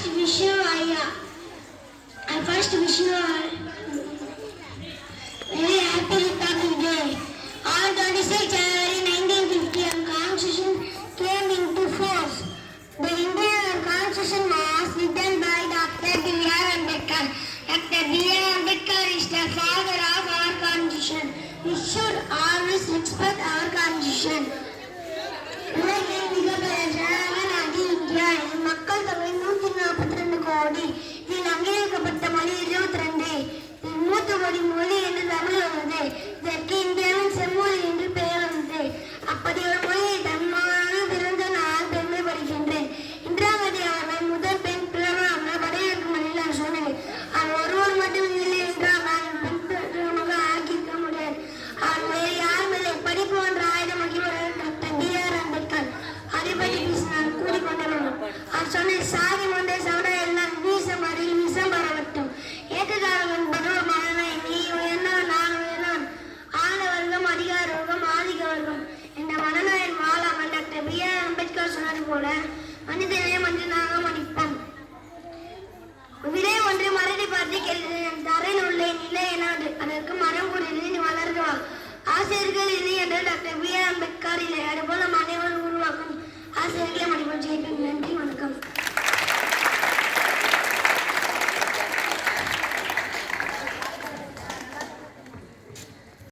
first wish you I first wish you all very happy Republic Day. On 26 January 1950, a constitution came into force. The Indian constitution was written by Dr. B.R. Ambedkar. Dr. B.R. Ambedkar is the father of our constitution. We should always respect our constitution. உலகின் மிகப்பெரிய நாடு India. மக்கள் தொகை 142 கோடி. இதில் அங்கீகரிக்கப்பட்ட மொழி 22. மூத்த மொழி